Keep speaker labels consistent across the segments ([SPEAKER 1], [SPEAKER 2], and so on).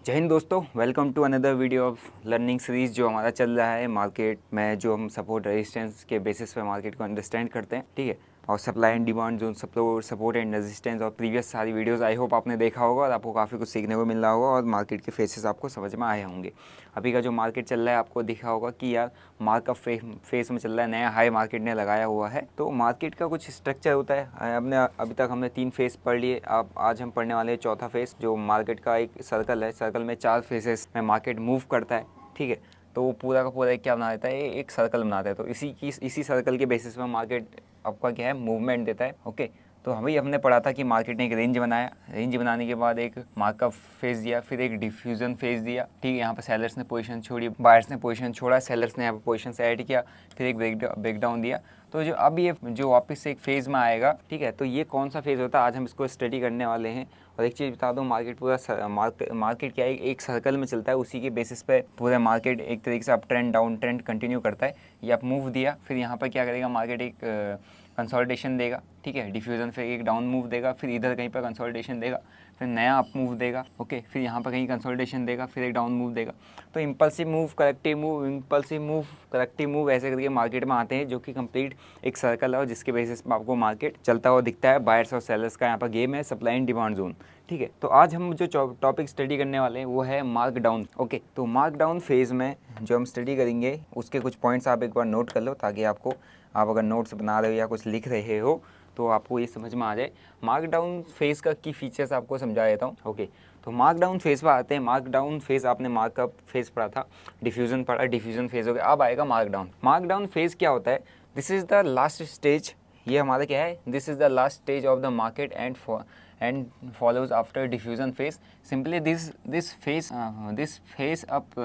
[SPEAKER 1] जय हिंद दोस्तों, welcome to another video of learning series जो हमारा चल रहा है मार्केट में, जो हम सपोर्ट रेजिस्टेंस के बेसिस पे मार्केट को अंडरस्टैंड करते हैं। ठीक है, और supply and demand zone, support and resistance और प्रीवियस सारी वीडियोस आई होप आपने देखा होगा और आपको काफ़ी कुछ सीखने को मिल रहा होगा और मार्केट के फेसेस आपको समझ में आए होंगे। अभी का जो मार्केट चल रहा है आपको दिखा होगा कि यार मार्क फेस में चल रहा है, नया हाई मार्केट ने लगाया हुआ है। तो मार्केट का कुछ स्ट्रक्चर होता है। अभी तक हमने 3 फेस पढ़ लिए, अब आज हम पढ़ने वाले हैं चौथा फेस, जो मार्केट का एक सर्कल है। सर्कल में 4 फेसेस में मार्केट मूव करता है। ठीक है, तो वो पूरा का पूरा क्या बना देता है, एक सर्कल बनाता है। तो इसी सर्कल के बेसिस पर मार्केट आपका क्या है, मूवमेंट देता है। ओके, तो हमने पढ़ा था कि मार्केट ने एक रेंज बनाया, रेंज बनाने के बाद एक मार्कअप फेज दिया, फिर एक डिफ्यूजन फेज दिया। ठीक है, यहाँ पर सेलर्स ने पोजीशन छोड़ी, बायर्स ने पोजीशन छोड़ा, सेलर्स ने यहाँ पर पोजीशन से ऐड किया, फिर एक ब्रेकडाउन दिया। तो जो अब ये जो वापस से एक फेज़ में आएगा, ठीक है, तो ये कौन सा फेज़ होता है आज हम इसको स्टडी करने वाले हैं। और एक चीज़ बता दूं, मार्केट क्या है, एक सर्कल में चलता है, उसी के बेसिस पे पूरा मार्केट एक तरीके से up trend down trend continue करता है। ये आप मूव दिया, फिर यहाँ पर क्या करेगा मार्केट, एक कंसोलिडेशन देगा। ठीक है, डिफ्यूजन, फिर एक डाउन मूव देगा, फिर इधर कहीं पर कंसोलिडेशन देगा, फिर नया अप मूव देगा। ओके, फिर यहाँ पर कहीं कंसोलिडेशन देगा, फिर एक डाउन मूव देगा। तो impulsive move, corrective move, impulsive move, corrective move, ऐसे करके मार्केट में आते हैं, जो कि कंप्लीट एक सर्कल है और जिसके बेसिस पर आपको मार्केट चलता हुआ दिखता है। बायर्स और सेलर्स का यहाँ पर गेम है, सप्लाई एंड डिमांड जोन। ठीक है, तो आज हम जो टॉपिक स्टडी करने वाले हैं वो है मार्क डाउन। ओके, तो मार्क डाउन फेज़ में जो हम स्टडी करेंगे उसके कुछ पॉइंट्स आप एक बार नोट कर लो, ताकि आप अगर नोट्स बना रहे हो या कुछ लिख रहे हो तो आपको ये समझ में आ जाए। मार्क डाउन फेज़ का की फीचर्स आपको समझा देता हूँ। ओके, तो मार्क डाउन फेज़ पर आते हैं। मार्क डाउन फेज़ आपने मार्कअप फेज़ पढ़ा था, डिफ्यूजन पढ़ा, डिफ्यूजन फेज़ हो गया, अब आएगा mark down. Mark down phase क्या होता है, this is the last stage. ये हमारा क्या है, this is the last stage of the market and follows after diffusion phase. Simply this phase up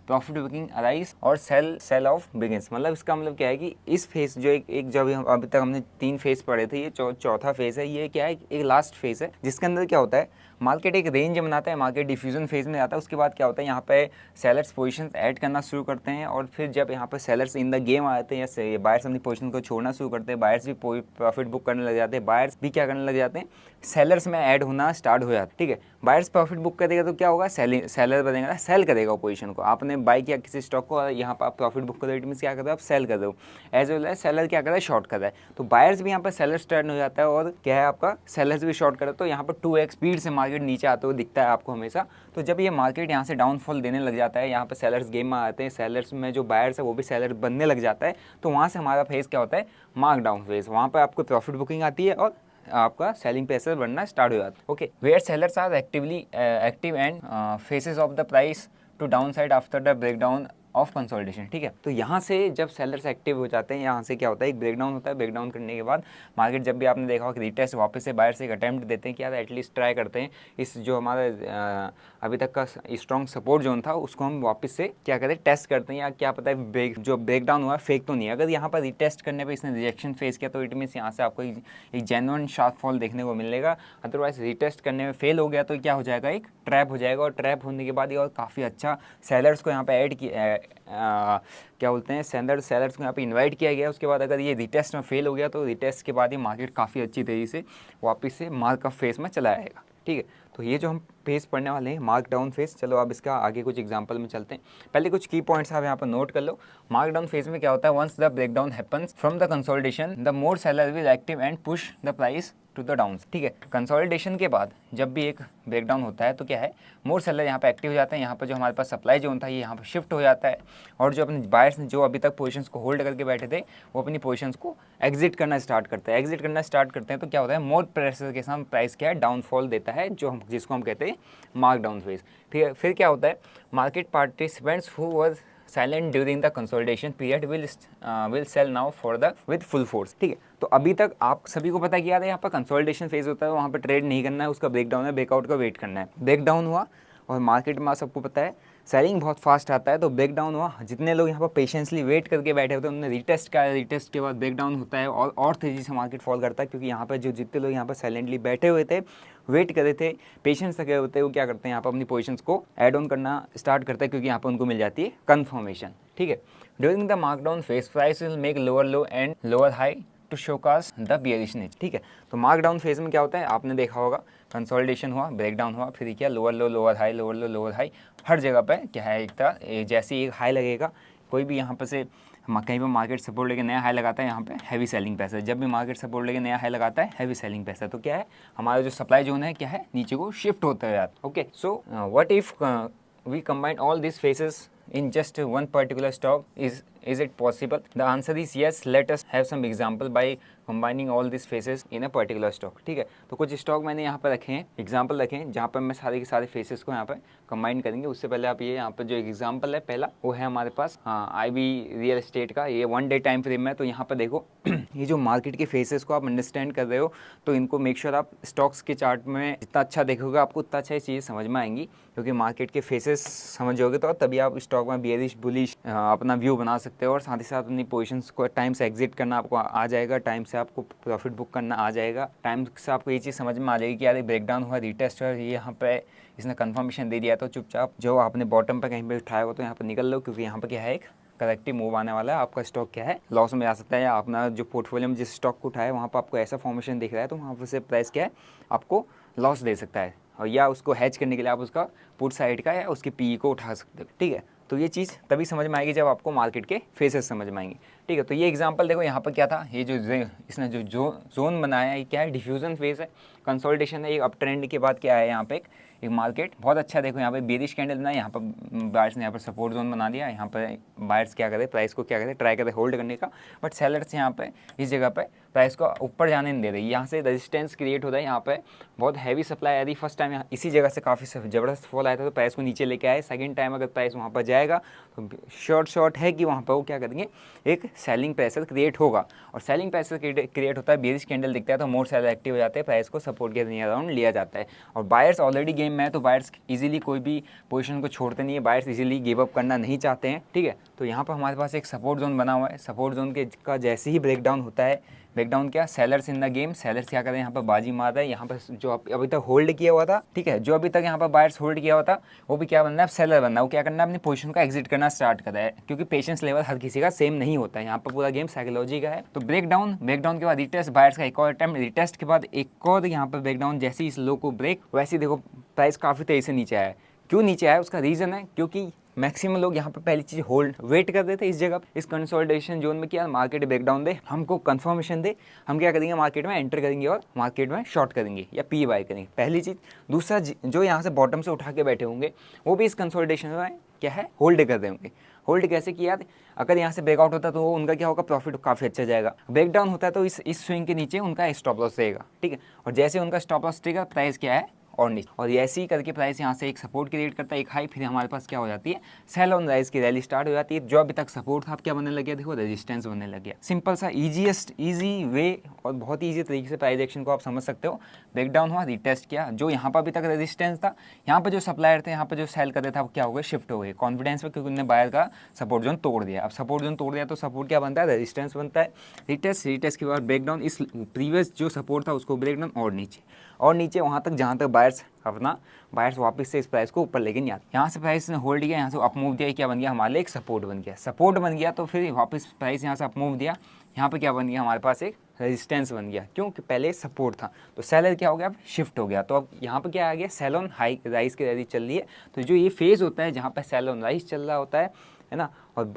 [SPEAKER 1] profit booking arise और सेल ऑफ बिगिंस। मतलब इसका मतलब क्या है कि इस फेज जो एक जब हम अभी तक हमने 3 फेज पढ़े थे, ये चौथा फेज है। ये क्या है, एक लास्ट फेज है, जिसके अंदर क्या होता है, मार्केट एक रेंज बनाता है, मार्केट डिफ्यूजन फेज में आता है। उसके बाद क्या होता है, यहाँ पे सेलर्स पोजीशंस ऐड करना शुरू करते हैं, और फिर जब यहाँ पर सेलर्स इन द गेम आते हैं या बायर्स अपनी पोजीशन को छोड़ना शुरू करते हैं, बायर्स भी प्रॉफिट बुक करने लग जाते हैं, बायर्स भी क्या करने लग जाते हैं, सेलर्स में ऐड होना स्टार्ट हो जाता है। ठीक है, बायर्स प्रॉफिट बुक करेगा तो क्या होगा, सेलर बनेगा, सेल करेगा पोजीशन को। आपने बाय किया किसी स्टॉक को और यहाँ पर आप प्रॉफिट बुक कर रहे हो, मीन्स क्या कर रहे हो, आप सेल कर रहे हो। एज वेल एज सेलर क्या कर रहा है, शॉर्ट कर रहा है। तो बायर्स भी यहाँ पर सेलर्स टर्न हो जाता है और क्या है, आपका सेलर्स भी शॉर्ट कर रहा है। तो यहाँ पर 2x स्पीड से मार्केट नीचे आते हुए दिखता है आपको हमेशा। तो जब ये मार्केट यहाँ से डाउनफॉल देने लग जाता है, यहाँ पर सेलर्स गेम में आते हैं, सेलर्स में जो बायर्स है वो भी सेलर बनने लग जाता है, तो वहाँ से हमारा फेज क्या होता है, मार्क डाउन फेज। वहाँ पर आपको प्रॉफिट बुकिंग आती है और आपका सेलिंग प्रेशर बढ़ना स्टार्ट हो जाता है। Okay, where sellers are active and faces of the price to down side after the breakdown of consolidation. ठीक है, तो यहाँ से जब सेलर्स एक्टिव हो जाते हैं, यहाँ से क्या होता है, एक ब्रेकडाउन होता है। ब्रेकडाउन करने के बाद मार्केट, जब भी आपने देखा हो कि रिटेस्ट वापस से बायर से एक अटेम्प्ट देते हैं कि यार एटलीस्ट ट्राई करते हैं इस जो हमारा अभी तक का स्ट्रॉन्ग सपोर्ट जोन था उसको हम वापस से क्या करें, टेस्ट करते हैं, या क्या पता है जो ब्रेकडाउन हुआ फेक तो नहीं है। अगर यहाँ पर रिटेस्ट करने पर इसने रिजेक्शन फेस किया तो इट मीन्स यहाँ से आपको एक जेन्युइन शार्प फॉल देखने को मिलेगा। अदरवाइज रिटेस्ट करने में फेल हो गया तो क्या हो जाएगा, एक ट्रैप हो जाएगा, और ट्रैप होने के बाद ये और काफ़ी अच्छा सेलर्स को यहाँ पे ऐड किया, क्या बोलते हैं, सेलर्स को यहाँ पे इनवाइट किया गया। उसके बाद अगर ये रिटेस्ट में फेल हो गया तो रिटेस्ट के बाद ये मार्केट काफ़ी अच्छी तरीके से वापस से मार्कअप फेस में चला आएगा। ठीक है, तो ये जो हम फेस पढ़ने वाले हैं मार्क डाउन फेस। चलो अब इसका आगे कुछ एग्जांपल में चलते हैं। पहले कुछ की पॉइंट्स आप यहाँ पर नोट कर लो। मार्क डाउन फेस में क्या होता है, once the breakdown happens from the consolidation the more seller will active and push the price to the down. ठीक है, कंसोलिडेशन के बाद जब भी एक ब्रेकडाउन होता है तो क्या है, मोर सेलर यहाँ पे एक्टिव हो जाते हैं। यहाँ पर जो हमारे पास सप्लाई जोन था ये यहाँ पर शिफ्ट हो जाता है, और जो अपने बायर्स जो अभी तक पोजीशंस को होल्ड करके बैठे थे वो अपनी पोजीशंस को एग्जिट करना स्टार्ट करते हैं। एग्जिट करना स्टार्ट करते हैं तो क्या होता है, मोर प्रेशर के साथ प्राइस क्या है, डाउनफॉल देता है, जिसको हम कहते हैं मार्क डाउन फेज। ठीक है, फिर क्या होता है, market participants who were silent during the consolidation period will sell now for the with full force. ठीक है, तो अभी तक आप सभी को पता है कि यार यहाँ पर कंसोलिडेशन फेज होता है, वहाँ पर ट्रेड नहीं करना है, उसका ब्रेकडाउन है, ब्रेकआउट का वेट करना है। ब्रेकडाउन हुआ और मार्केट में सबको पता है सेलिंग बहुत फास्ट आता है, तो ब्रेकडाउन हुआ, जितने लोग यहाँ पर पेशेंसली वेट करके बैठे होते हैं उन्होंने रिटेस्ट का, रिटेस्ट के बाद ब्रेकडाउन होता है और तेज़ी से मार्केट फॉल करता है, क्योंकि यहाँ पर जो जितने लोग यहाँ पर साइलेंटली बैठे हुए थे, वेट कर रहे थे, पेशेंस लगे होते हैं, वो क्या करते हैं, यहाँ पर अपनी पोजीशंस को ऐड ऑन करना स्टार्ट करते हैं, क्योंकि यहाँ पर उनको मिल जाती है कन्फर्मेशन। ठीक है, during the markdown phase price will make lower low and lower high to showcase the bearishness. ठीक है, तो मार्क डाउन फेज में क्या होता है, आपने देखा होगा कंसोलिडेशन हुआ, ब्रेकडाउन हुआ, फिर क्या lower low lower high, lower low lower high, हर जगह पे क्या है एक तरह जैसे ही एक हाई लगेगा, कोई भी यहाँ पर से कहीं पर मार्केट सपोर्ट लेके नया हाई लगाता है, यहाँ पे हैवी सेलिंग पैसा, जब भी मार्केट सपोर्ट लेके नया हाई लगाता है हैवी सेलिंग पैसा, तो क्या है हमारा जो सप्लाई जोन है क्या है नीचे को शिफ्ट होता है। Okay, so what if we combine all these phases in just one particular stock, is it possible? The answer is yes. Let us have some example by combining all these phases in a particular stock। ठीक है, तो कुछ stock मैंने यहाँ पर रखे हैं, example रखे हैं, जहाँ पर मैं सारे के सारे फेसेस को यहाँ पर कंबाइन करेंगे। उससे पहले आप ये यहाँ पर जो एग्जाम्पल है पहला वो है हमारे पास IB रियल एस्टेट का, ये 1 डे टाइम फ्रेम है। तो यहाँ पर देखो ये जो मार्केट के फेसेस को आप अंडरस्टैंड कर रहे हो, तो इनको मेक श्योर आप स्टॉक्स के चार्ट में जितना अच्छा देखोगे आपको उतना अच्छा चीज़ें समझ में आएंगी, क्योंकि मार्केट के फेसेस समझोगे तो तभी आप स्टॉक में बियरिश बुलिश अपना व्यू बना सकते हो, और साथ ही साथ अपनी पोजीशंस को टाइम से एग्जिट करना आपको आ जाएगा, टाइम से आपको प्रॉफिट बुक करना आ जाएगा, टाइम से आपको ये चीज़ समझ में आ जाएगी कि यार ब्रेकडाउन हुआ, रीटेस्ट हुआ, ये यहाँ पे इसने कंफर्मेशन दे दिया, तो चुपचाप जो आपने बॉटम पे कहीं पे उठाया हो तो यहाँ पर निकल लो, क्योंकि यहाँ पर क्या है एक करेक्टिव मूव आने वाला है, आपका स्टॉक क्या है लॉस में आ सकता है, या अपना जो पोर्टफोलियो में जिस स्टॉक को उठाया वहाँ पर आपको ऐसा फॉर्मेशन दिख रहा है तो वहाँ पर से प्राइस क्या है आपको लॉस दे सकता है, और या उसको हैच करने के लिए आप उसका पुट साइड का या उसके पी को उठा सकते हो। ठीक है, तो ये चीज़ तभी समझ में आएगी जब आपको मार्केट के फेसेस समझ में आएंगे। ठीक है, तो ये एग्जांपल देखो यहाँ पर क्या था, ये जो इसने जो जोन बनाया है ये क्या है, डिफ्यूजन फेज है, कंसोलिडेशन है, एक अप ट्रेंड के बाद क्या है यहाँ पे एक मार्केट बहुत अच्छा देखो यहाँ पे बेरिश कैंडल ना, यहाँ पर बायर्स ने यहाँ पर सपोर्ट जोन बना दिया, यहाँ पर बायर्स क्या करे प्राइस को क्या करे ट्राई करे होल्ड करने का, बट सेलर्स यहाँ पे इस जगह पे प्राइस को ऊपर जाने नहीं दे रही, यहाँ से रेजिस्टेंस क्रिएट होता है, यहाँ पे बहुत हैवी सप्लाई आ रही, फर्स्ट टाइम यहाँ इसी जगह से काफ़ी ज़बरदस्त फॉल आया था तो प्राइस को नीचे लेके आए, सेकंड टाइम अगर प्राइस वहाँ पर जाएगा तो शॉर्ट है कि वहाँ पर वो क्या करेंगे एक सेलिंग प्रेशर क्रिएट होगा, और सेलिंग प्रेशर क्रिएट होता है, बेरिश कैंडल दिखता है तो मोर सेलर एक्टिव हो जाते हैं, प्राइस को सपोर्ट के नियर अराउंड लिया जाता है, और बायर्स ऑलरेडी गेम में है तो बायर्स इजीली कोई भी पोजीशन को छोड़ते नहीं है, बायर्स इजीली गिव अप करना नहीं चाहते हैं। ठीक है, तो यहाँ पर हमारे पास एक सपोर्ट जोन बना हुआ है, सपोर्ट जोन के का जैसे ही ब्रेकडाउन होता है, ब्रेकडाउन क्या sellers in the game, sellers क्या कर रहे हैं यहाँ पर बाजी मार रहा है, यहाँ पर जो अभी तक होल्ड किया हुआ था, ठीक है, जो अभी तक यहाँ पर बायर्स होल्ड किया हुआ था वो भी क्या बनना है सेलर बनना है, वो क्या करना है अपनी पोजीशन का एग्जिट करना स्टार्ट कर रहा है, क्योंकि पेशेंस लेवल हर किसी का सेम नहीं होता है, यहाँ पर पूरा गेम साइकोलॉजी का है। तो ब्रेकडाउन के बाद रिटेस्ट, बायर्स का एक और अटेम्प्ट, रिटेस्ट के बाद एक और यहाँ पर ब्रेकडाउन, जैसे इस लो को ब्रेक वैसे ही देखो प्राइस काफ़ी तेजी से नीचे आया है। क्यों नीचे आया उसका रीज़न है क्योंकि मैक्सिमम लोग यहाँ पर पहली चीज़ होल्ड वेट कर रहे थे इस जगह इस कंसोलिडेशन जोन में, क्या मार्केट ब्रेकडाउन दे, हमको कंफर्मेशन दे, हम क्या करेंगे मार्केट में एंटर करेंगे और मार्केट में शॉर्ट करेंगे या पी बाय करेंगे, पहली चीज़। दूसरा जो यहाँ से बॉटम से उठा के बैठे होंगे वो भी इस कंसोलिडेशन में क्या है होल्ड कर रहे होंगे। होल्ड कैसे किया, अगर यहाँ से ब्रेकआउट होता है तो उनका क्या होगा प्रॉफिट काफ़ी अच्छा जाएगा, ब्रेकडाउन होता है तो इस स्विंग के नीचे उनका स्टॉप लॉस रहेगा। ठीक है, और जैसे उनका स्टॉप लॉस रहेगा प्राइस क्या है और नीचे, और ऐसे ही करके प्राइस यहाँ से एक सपोर्ट क्रिएट करता है, एक हाई, फिर हमारे पास क्या हो जाती है सेल ऑन राइज की रैली स्टार्ट हो जाती है, जो अभी तक सपोर्ट था अब क्या बनने लग गया देखो रेजिस्टेंस बनने लग गया। सिंपल सा ईजी वे और बहुत ईजी तरीके से प्राइस एक्शन को आप समझ सकते हो। ब्रेकडाउन हुआ, रिटेस्ट किया, जो यहाँ पर अभी तक रेजिस्टेंस था, यहाँ पर जो सप्लायर थे, यहाँ पर जो सेल कर रहे थे अब क्या हो गए शिफ्ट हो गए कॉन्फिडेंस में, क्योंकि उन्होंने बायर का सपोर्ट जोन तोड़ दिया। अब सपोर्ट जोन तोड़ दिया तो सपोर्ट क्या बनता है रेजिस्टेंस बनता है, रिटेस्ट के बाद ब्रेकडाउन, इस प्रीवियस जो सपोर्ट था उसको ब्रेकडाउन और नीचे वहाँ तक जहाँ तक बायर्स वापस से इस प्राइस को ऊपर लेके नहीं आते। यहाँ से प्राइस ने होल्ड किया, यहाँ से अप मूव दिया, क्या बन गया हमारे लिए एक सपोर्ट बन गया, तो फिर वापस प्राइस यहाँ से अप मूव दिया, यहाँ पे क्या बन गया हमारे पास एक रेजिस्टेंस बन गया, क्योंकि पहले सपोर्ट था तो सेलर क्या हो गया अब शिफ्ट हो गया, तो अब यहाँ पे क्या आ गया सेल ऑन हाई राइज की रैली चल रही है। तो जो ये फेज़ होता है जहाँ पे सेल ऑन राइज चल रहा होता है ना, और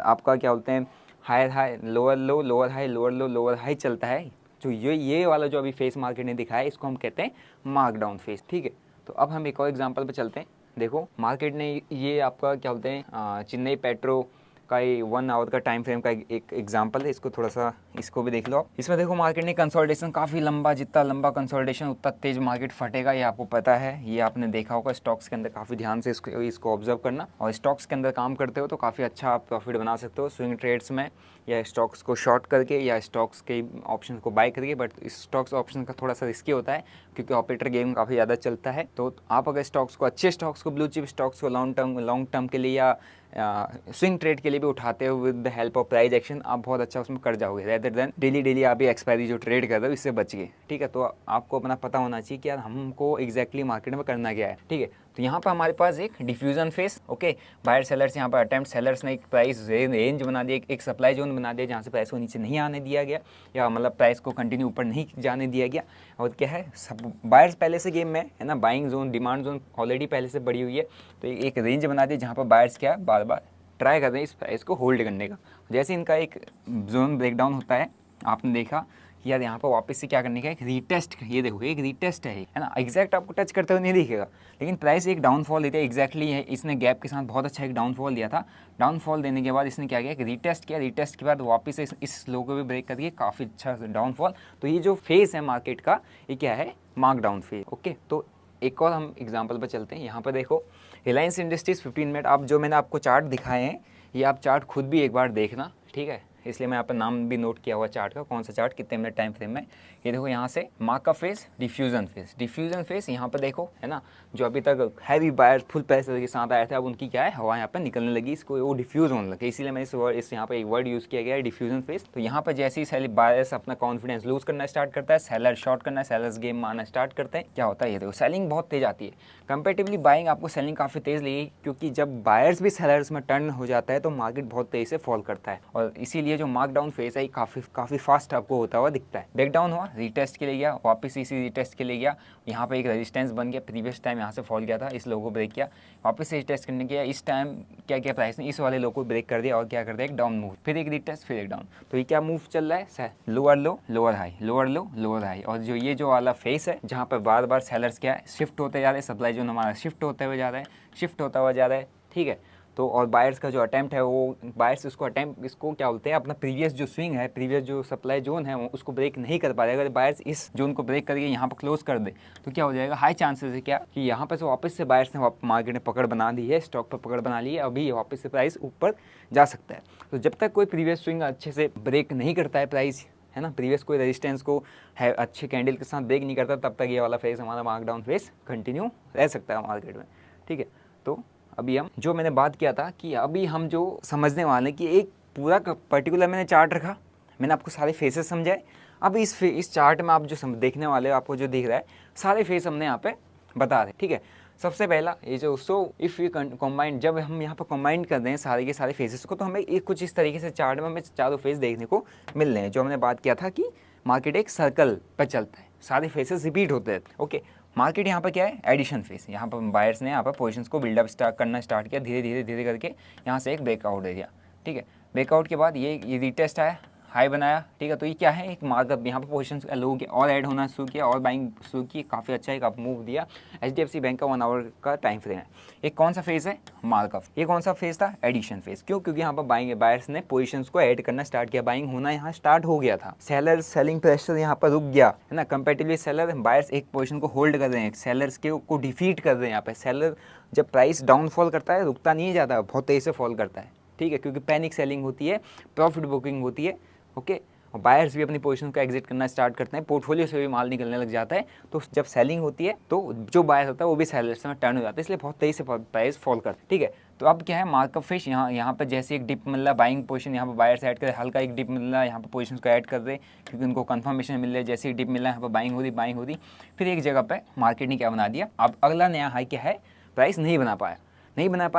[SPEAKER 1] आपका क्या बोलते हैं higher high lower low lower high lower low lower high चलता है, जो ये वाला जो अभी फेस मार्केट ने दिखाया है इसको हम कहते हैं मार्क डाउन फेस। ठीक है, तो अब हम एक और एग्जांपल पे चलते हैं। देखो मार्केट ने ये आपका क्या बोलते हैं चेन्नई पेट्रो का 1 आवर का टाइम फ्रेम का एक एग्जांपल है, इसको थोड़ा सा इसको भी देख लो। इसमें देखो मार्केट ने कंसोलिडेशन काफ़ी लंबा, जितना लंबा कंसोलिडेशन उतना तेज मार्केट फटेगा, ये आपको पता है, ये आपने देखा होगा स्टॉक्स के अंदर। काफ़ी ध्यान से इसको ऑब्जर्व करना, और स्टॉक्स के अंदर काम करते हो तो काफ़ी अच्छा आप प्रॉफिट बना सकते हो स्विंग ट्रेड्स में, या स्टॉक्स को शॉर्ट करके या स्टॉक्स के ऑप्शन को बाय करके। बट स्टॉक्स ऑप्शन का थोड़ा सा रिस्की होता है क्योंकि ऑपरेटर गेम काफ़ी ज़्यादा चलता है। तो आप अगर स्टॉक्स को अच्छे स्टॉक्स को ब्लू चिप स्टॉक्स को लॉन्ग टर्म के लिए या स्विंग ट्रेड के लिए भी उठाते हो with the help of price action, आप बहुत अच्छा उसमें कर जाओगे। रेदर देन डेली डेली आप ये एक्सपायरी जो ट्रेड कर रहे हो इससे बच गए, ठीक है। तो आपको अपना पता होना चाहिए कि यार हमको एग्जैक्टली मार्केट में करना क्या है, ठीक है। तो यहाँ पर हमारे पास एक diffusion phase, okay, buyer sellers यहाँ पर अटेम्प्ट, सेलर्स ने एक प्राइस रेंज बना दिया, एक सप्लाई जोन बना दिया जहाँ से प्राइस को नीचे नहीं आने दिया गया, या मतलब प्राइस को कंटिन्यू ऊपर नहीं जाने दिया गया। और क्या है, सब बायर्स पहले से गेम में है ना, buying zone demand zone already पहले से बड़ी हुई है, तो एक रेंज बना दिया जहाँ पर बायर्स क्या है बार बार ट्राई कर रहे हैं इस प्राइस को होल्ड करने का। जैसे इनका एक जोन ब्रेकडाउन होता है, आपने देखा कि यार यहाँ पर वापस से क्या करने का, एक रीटेस्ट, ये देखो एक रीटेस्ट है ना, एग्जैक्ट आपको टच करते हुए नहीं दिखेगा, लेकिन प्राइस एक डाउनफॉल देते हैं एग्जैक्टली है। इसने गैप के साथ बहुत अच्छा एक डाउनफॉल दिया था। डाउनफॉल देने के बाद इसने क्या किया, एक रीटेस्ट किया, रीटेस्ट के बाद वापस से इस लो को भी ब्रेक करके काफ़ी अच्छा डाउनफॉल। तो ये जो फेज है मार्केट का, ये क्या है, मार्क डाउन फेज, ओके। तो एक और हम एग्जाम्पल पर चलते हैं। यहाँ पर देखो रिलायंस इंडस्ट्रीज 15 मिनट, आप जो मैंने आपको चार्ट दिखाए हैं ये आप चार्ट खुद भी एक बार देखना, ठीक है। इसलिए मैं यहाँ पर नाम भी नोट किया हुआ चार्ट का, कौन सा चार्ट कितने मिनट टाइम फ्रेम में। ये देखो यहाँ से मार्क का face, diffusion face, diffusion face यहाँ पर देखो है ना, जो अभी तक हैवी बायर फुल पैसे के साथ आए थे, अब उनकी क्या है, हवा यहाँ पर निकलने लगी, इसको वो डिफ्यूज होने लगे, इसीलिए मैं इस यहाँ पर एक वर्ड यूज़ किया गया है, डिफ्यूजन फेस। तो यहाँ पर जैसे ही बायर्स अपना कॉन्फिडेंस लूज करना स्टार्ट करता है, सेलर शॉर्ट करना, सेलर्स गेम मारना स्टार्ट करते हैं, क्या होता है ये देखो, सेलिंग बहुत तेज आती है। कंपेरेटिवली बाइंग आपको सेलिंग काफ़ी तेज़ लगी, क्योंकि जब बायर्स भी सेलर्स में टर्न हो जाता है तो मार्केट बहुत तेज़ी से फॉल करता है, और इसीलिए जो मार्क डाउन फेस है काफ़ी फास्ट आपको होता हुआ दिखता है। ब्रेकडाउन हुआ, रीटेस्ट के लिए गया, वापस इसी रीटेस्ट के लिए गया, यहाँ पे एक रेजिस्टेंस बन गया, प्रीवियस टाइम यहाँ से फॉल गया था, इस लो को ब्रेक किया, वापस से रीटेस्ट करने के, इस टाइम क्या किया प्राइस ने, इस वाले लो को ब्रेक कर दिया और क्या कर दिया, एक डाउन मूव, फिर एक रीटेस्ट, फिर एक डाउन। तो ये क्या मूव चल रहा है, lower low lower high, lower low lower high, और जो ये जो वाला फेस है जहाँ पर बार बार सेलर्स क्या है शिफ्ट होते जा रहे हैं, सप्लाई जोन हमारा शिफ्ट होते हुए जा रहा है, शिफ्ट होता हुआ जा रहा है, ठीक है। तो और बायर्स का जो अटैम्प्ट है, वो बायर्स इसको क्या बोलते हैं, अपना प्रीवियस जो स्विंग है, प्रीवियस जो सप्लाई जोन है उसको ब्रेक नहीं कर पा रहे। अगर बायर्स इस जोन को ब्रेक करके यहाँ पर क्लोज कर दे तो क्या हो जाएगा, हाई चांसेस है क्या कि यहाँ पर से वापस से बायर्स ने मार्केट में पकड़ बना दी है, स्टॉक पर पकड़ बना ली है, अभी वापस से प्राइस ऊपर जा सकता है। तो जब तक कोई प्रीवियस स्विंग अच्छे से ब्रेक नहीं करता है प्राइस, है ना, प्रीवियस कोई रेजिस्टेंस को है अच्छे कैंडल के साथ ब्रेक नहीं करता, तब तक ये वाला फेस हमारा मार्क डाउन फेस कंटिन्यू रह सकता है मार्केट में, ठीक है। तो अभी हम जो मैंने बात किया था कि अभी हम जो समझने वाले कि एक पूरा पर्टिकुलर मैंने चार्ट रखा, मैंने आपको सारे फेसेस समझाए। अब इस चार्ट में आप जो देखने वाले हो, आपको जो दिख रहा है, सारे फेस हमने यहाँ पे बता रहे, ठीक है। सबसे पहला ये जो इफ़ यू कंबाइन, जब हम यहाँ पर कंबाइन कर रहे हैं सारे के सारे फेसेस को, तो हमें एक कुछ इस तरीके से चार्ट में हमें चारों फेस देखने को मिल रहे हैं। जो हमने बात किया था कि मार्केट एक सर्कल पर चलता है, सारे फेसेस रिपीट होते हैं, ओके। मार्केट यहाँ पर क्या है, एडिशन फेस, यहाँ पर बायर्स ने यहाँ पर पोजीशंस को बिल्डअप करना स्टार्ट किया, धीरे धीरे धीरे करके यहाँ से एक ब्रेकआउट दे दिया, ठीक है। ब्रेकआउट के बाद ये रीटेस्ट आया, हाई बनाया, ठीक है। तो ये क्या है, एक मार्कअप, यहाँ पर पोजीशंस लोगों के और ऐड होना शुरू किया और बाइंग शुरू की, काफ़ी अच्छा एक अप मूव दिया। HDFC बैंक का 1 आवर का टाइम फ्रेम है। एक कौन सा फेज है, मार्कअप। ये कौन सा फेज था, एडिशन फेज। क्यों, क्योंकि यहाँ पर बायर्स ने पोजीशंस को ऐड करना स्टार्ट किया, बाइंग होना यहाँ स्टार्ट हो गया था, सेलर सेलिंग प्रेशर यहाँ पर रुक गया, है ना। कंपेरेटिवली सेलर बायर्स एक पोजीशन को होल्ड कर रहे हैं, सेलर्स को डिफीट कर रहे हैं यहाँ पे। सेलर जब प्राइस डाउनफॉल करता है रुकता नहीं है ज़्यादा, बहुत तेज़ी से फॉल करता है, ठीक है, क्योंकि पैनिक सेलिंग होती है, प्रॉफिट बुकिंग होती है, ओके। और बायर्स भी अपनी पोजीशन को एग्जिट करना स्टार्ट करते हैं, पोर्टफोलियो से भी माल निकलने लग जाता है। तो जब सेलिंग होती है तो जो बायर्स होता है वो भी सेलर्स में टर्न हो जाता है, इसलिए बहुत तेज़ी से प्राइस फॉल करता है, ठीक है। तो अब क्या है, मार्कअप फिश यहाँ पर जैसे एक डिप मिल रहा, बाइंग पोजीशन यहाँ पर बायर्स ऐड कर रहे, हल्का एक डिप मिल रहा है, यहाँ पर पोजीशन को ऐड कर रहे, क्योंकि उनको कंफर्मेशन मिल रहा है, जैसे ही डिप मिल रहा है यहाँ पर बाइंग हो रही, फिर एक जगह पर मार्केट ने क्या बना दिया, अब अगला नया हाई क्या है, प्राइस नहीं बना पाया।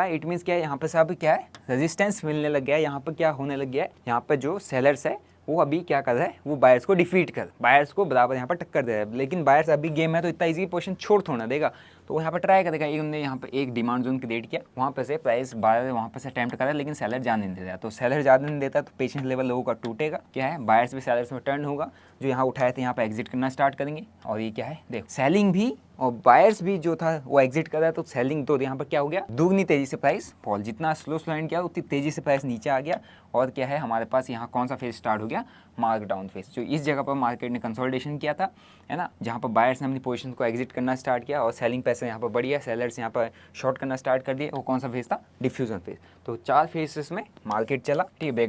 [SPEAKER 1] इट मीन्स क्या है, यहाँ पर से अब क्या है, रेजिस्टेंस मिलने लग गया है। यहाँ पर क्या होने लग गया है, यहाँ पर जो सेलर्स है वो अभी क्या कर रहा है, वो बायर्स को डिफीट कर, बायर्स को बराबर यहाँ पर टक्कर दे रहा है। लेकिन बायर्स अभी गेम है तो इतना इजी पोजीशन छोड़ थोड़ा देगा, तो वो यहाँ पर ट्राई करेगा। उन्होंने यहाँ पर एक डिमांड जोन क्रिएट किया, वहाँ पर से प्राइस बायर वहाँ पर से अटैम्प्ट करा, लेकिन सेलर जाने नहीं देता। तो सेलर जाने नहीं देता तो पेशेंस लेवल लोगों का टूटेगा, क्या है, बायर्स भी सेलर्स में टर्न होगा, जो यहाँ उठाए थे यहाँ पर एग्जिट करना स्टार्ट करेंगे। और ये क्या है, देखो सेलिंग भी और बायर्स भी जो था वो एग्जिट कर रहा है, तो सेलिंग तो यहाँ पर क्या हो गया, दुगनी तेजी से प्राइस फॉल, जितना स्लो एंड किया उतनी तेजी से प्राइस नीचे आ गया। और क्या है, हमारे पास यहाँ कौन सा फेज स्टार्ट हो गया, मार्क डाउन फेज, जो इस जगह पर मार्केट ने कंसोलिडेशन किया था, है ना, जहाँ पर बायर्स ने अपनी पोजीशन को एग्जिट करना स्टार्ट किया और सेलिंग पैसे यहाँ पर बढ़िया, सेलर्स यहाँ पर शॉर्ट करना स्टार्ट कर दिए। वो कौन सा फेज था, डिफ्यूजन फेज। तो 4 फेजेस में मार्केट चला, ठीक है,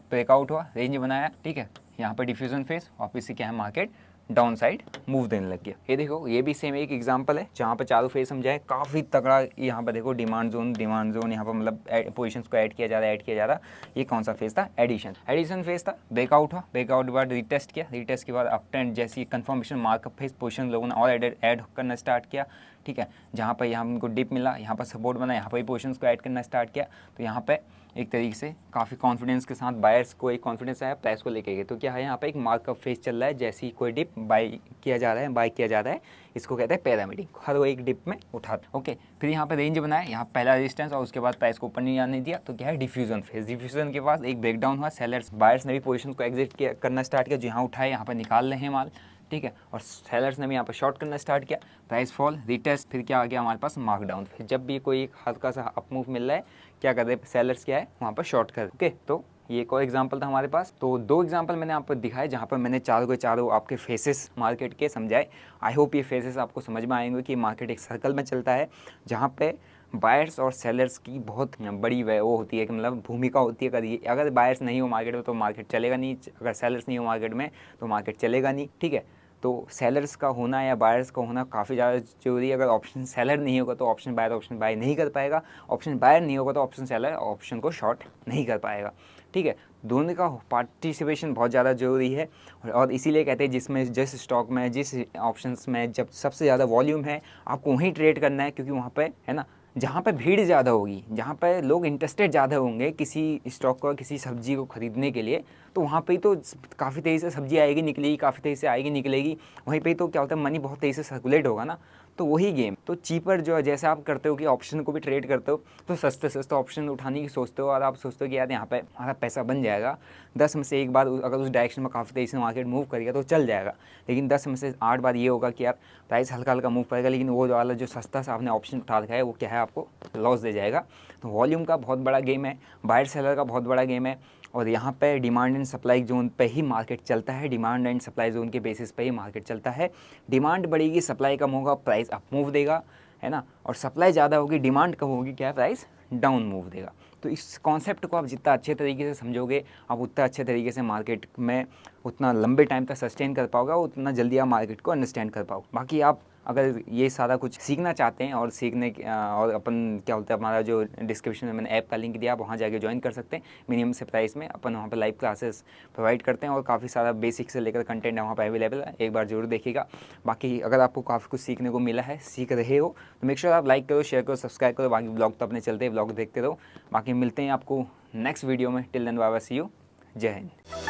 [SPEAKER 1] ब्रेकआउट हुआ, रेंज बनाया, ठीक है, यहाँ पर डिफ्यूजन फेज, वापस से क्या है, मार्केट डाउन साइड मूव देने लग गया। ये देखो ये भी सेम एक एग्जांपल है जहाँ पे चारों फेस समझाए काफ़ी तगड़ा। यहाँ पे देखो डिमांड जोन यहाँ पर मतलब पोजीशंस को ऐड किया जा रहा है। ये कौन सा फेज था? एडिशन फेज था। ब्रेकआउट हुआ, ब्रेकआउट के बाद रीटेस्ट किया, रीटेस्ट के बाद अप ट्रेंड जैसी कंफर्मेशन मार्कअप फेज पोजीशन लोगों ने और ऐड करना स्टार्ट किया। ठीक है, जहाँ पर यहाँ उनको डिप मिला, यहाँ पर सपोर्ट बना, यहाँ पर पोजीशंस को ऐड करना स्टार्ट किया। तो यहाँ पे एक तरीके से काफ़ी कॉन्फिडेंस के साथ बायर्स को एक कॉन्फिडेंस आया, प्राइस को लेके गए। तो क्या है, यहाँ पे एक मार्कअप फेज चल रहा है, जैसे ही कोई डिप बाय किया जा रहा है, इसको कहते हैं पैरामीडिक, हर वो एक डिप में उठा। ओके, फिर यहाँ पे रेंज बनाया, यहाँ पहला रेजिस्टेंस और उसके बाद प्राइस को ऊपर नहीं आने दिया। तो क्या है, डिफ्यूजन फेज। डिफ्यूजन के बाद एक ब्रेकडाउन हुआ, सेलर्स बायर्स ने भी पोजीशन को एग्जिट करना स्टार्ट किया, जो यहाँ उठाए यहाँ पर निकाल रहे हैं माल। ठीक है, और सेलर्स ने भी यहाँ पर शॉर्ट करना स्टार्ट किया, प्राइस फॉल, रिटेस्ट, फिर क्या आ गया हमारे पास, मार्कडाउन। फिर जब भी कोई एक हल्का सा अप मूव मिल रहा है, क्या कर रहे हैं सेलर्स, क्या है वहाँ पर शॉर्ट कर। ओके, तो ये एक और एग्जाम्पल था हमारे पास। तो 2 एग्जाम्पल मैंने आपको दिखाए जहाँ पर मैंने चारों के चारों आपके फेसेस मार्केट के समझाए। आई होप ये फेसेस आपको समझ में आएंगे कि मार्केट एक सर्कल में चलता है, जहाँ पे बायर्स और सेलर्स की बहुत बड़ी वो होती है कि मतलब भूमिका होती है। अगर बायर्स नहीं हो मार्केट में तो मार्केट चलेगा नहीं, अगर सेलर्स नहीं हो मार्केट में तो मार्केट चलेगा नहीं। ठीक है, तो सेलर्स का होना या बायर्स का होना काफ़ी ज़्यादा जरूरी है। अगर ऑप्शन सेलर नहीं होगा तो ऑप्शन बायर ऑप्शन बाय नहीं कर पाएगा, ऑप्शन बायर नहीं होगा तो ऑप्शन सेलर ऑप्शन को शॉर्ट नहीं कर पाएगा। ठीक है, दोनों का पार्टिसिपेशन बहुत ज़्यादा ज़रूरी है। और इसीलिए कहते हैं जिसमें जिस स्टॉक में जिस ऑप्शंस में जब सबसे ज़्यादा वॉल्यूम है, आपको वहीं ट्रेड करना है, क्योंकि वहाँ पे है ना, जहाँ पे भीड़ ज़्यादा होगी, जहाँ पे लोग इंटरेस्टेड ज़्यादा होंगे किसी स्टॉक को, किसी सब्जी को ख़रीदने के लिए, तो वहाँ पे ही तो काफ़ी तेज़ी से सब्जी आएगी निकलेगी, काफ़ी तेज़ी से आएगी निकलेगी। वहीं पे ही तो क्या होता है, मनी बहुत तेज़ी से सर्कुलेट होगा ना। तो वही गेम तो चीपर जो है, जैसे आप करते हो कि ऑप्शन को भी ट्रेड करते हो, तो सस्ते ऑप्शन उठाने की सोचते हो, और आप सोचते हो कि यार यहाँ पे हमारा पैसा बन जाएगा। 10 में से एक बार अगर उस डायरेक्शन में काफ़ी तेज़ी से मार्केट मूव करेगा तो चल जाएगा, लेकिन 10 में से 8 बार ये होगा कि यार प्राइस हल्का हल्का मूव करेगा, लेकिन वो वाला जो सस्ता सा आपने ऑप्शन उठा रखा है वो क्या है, आपको लॉस दे जाएगा। तो वॉल्यूम का बहुत बड़ा गेम है, बायर सेलर का बहुत बड़ा गेम है, और यहाँ पे डिमांड एंड सप्लाई जोन पे ही मार्केट चलता है। डिमांड एंड सप्लाई जोन के बेसिस पे ही मार्केट चलता है। डिमांड बढ़ेगी, सप्लाई कम होगा, प्राइस अप मूव देगा, है ना, और सप्लाई ज़्यादा होगी, डिमांड कम होगी, क्या प्राइस डाउन मूव देगा। तो इस कॉन्सेप्ट को आप जितना अच्छे तरीके से समझोगे, आप उतना अच्छे तरीके से मार्केट में उतना लंबे टाइम तक सस्टेन कर पाओगे, उतना जल्दी आप मार्केट को अंडरस्टैंड कर पाओगे। बाकी आप अगर ये सारा कुछ सीखना चाहते हैं और और अपन क्या बोलते हैं, हमारा जो डिस्क्रिप्शन में मैंने ऐप का लिंक दिया, आप वहाँ जाके ज्वाइन कर सकते हैं। मिनिमम से प्राइस में अपन वहाँ पर लाइव क्लासेस प्रोवाइड करते हैं, और काफ़ी सारा बेसिक से लेकर कंटेंट है वहाँ पर अवेलेबल है, एक बार जरूर देखिएगा। बाकी अगर आपको काफ़ी कुछ सीखने को मिला है, सीख रहे हो, तो मेक श्योर आप लाइक करो, शेयर करो, सब्सक्राइब करो। बाकी ब्लॉग तो अपने चलते हैं, ब्लॉग देखते रहो। बाकी मिलते हैं आपको नेक्स्ट वीडियो में। Till then bye bye, see you, जय हिंद।